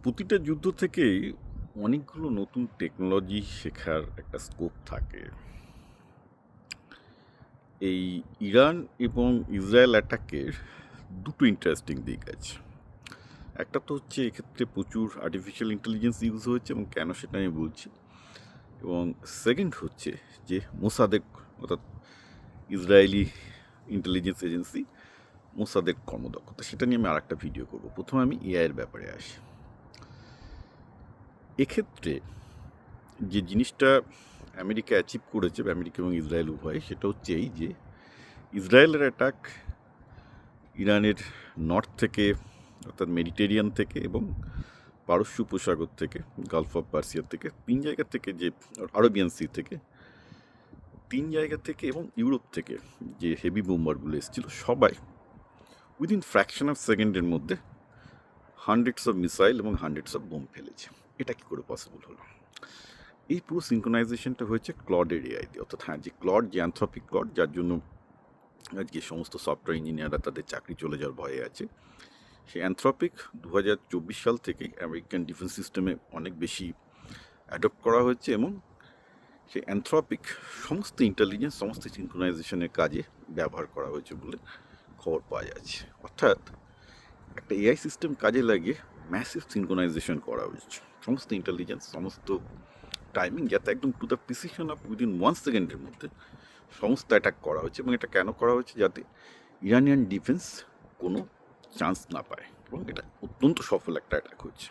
প্রতিটা যুদ্ধ থেকেই অনেকগুলো নতুন টেকনোলজি শেখার একটা স্কোপ থাকে। এই ইরান এবং ইসরায়েল অ্যাটাকের দুটো ইন্টারেস্টিং দিক আছে। একটা তো হচ্ছে এক্ষেত্রে প্রচুর আর্টিফিশিয়াল ইন্টেলিজেন্স ইউজ হয়েছে এবং কেন সেটা আমি বলছি। এবং সেকেন্ড হচ্ছে যে মোসাদের অর্থাৎ ইসরায়েলি ইন্টেলিজেন্স এজেন্সি মোসাদের কর্মদক্ষতা, সেটা নিয়ে আমি আর একটা ভিডিও করবো। প্রথমে আমি এআইয়ের ব্যাপারে আসি। এক্ষেত্রে যে জিনিসটা আমেরিকা অ্যাচিভ করেছে, আমেরিকা এবং ইসরায়েল উভয়, সেটা হচ্ছে এই যে ইসরায়েলের অ্যাটাক ইরানের নর্থ থেকে অর্থাৎ মেডিটেরিয়ান থেকে এবং পারস্য উপসাগর থেকে, গালফ অফ পার্সিয়া থেকে, তিন জায়গা থেকে, যে আরবিয়ান সি থেকে, তিন জায়গা থেকে এবং ইউরোপ থেকে যে হেভি বোম্বারগুলো এসেছিল, সবাই উইদিন ফ্র্যাকশন অফ সেকেন্ডের মধ্যে হান্ড্রেডস অফ মিসাইল এবং হান্ড্রেডস অফ বোম ফেলেছে। এটা কী করে পসিবল হলো? এই পুরো সিনক্রোনাইজেশনটা হয়েছে ক্লডের এআই দিয়ে। অর্থাৎ যে ক্লড, যে অ্যানথ্রপিক ক্লড, যার জন্য আজকে সমস্ত সফটওয়্যার ইঞ্জিনিয়াররা তাদের চাকরি চলে যাওয়ার ভয়ে আছে, সেই অ্যানথ্রপিক 2024 সাল থেকে আমেরিকান ডিফেন্স সিস্টেমে অনেক বেশি অ্যাডপ্ট করা হয়েছে এবং সেই অ্যানথ্রপিক সমস্ত ইন্টেলিজেন্স, সমস্ত সিনক্রোনাইজেশনের কাজে ব্যবহার করা হয়েছে বলে খবর পাওয়া যাচ্ছে। অর্থাৎ একটা এআই সিস্টেম কাজে লাগিয়ে ম্যাসিভ সিনক্রোনাইজেশন করা হয়েছে, সমস্ত ইন্টেলিজেন্স, সমস্ত টাইমিং, যাতে একদম to the precision of within 1 সেকেন্ডের মধ্যে সমস্ত অ্যাটাক করা হয়েছে। এবং এটা কেন করা হয়েছে? যাতে ইরানিয়ান ডিফেন্স কোনো চান্স না পায়। এবং এটা অত্যন্ত সফল একটা অ্যাটাক হয়েছে।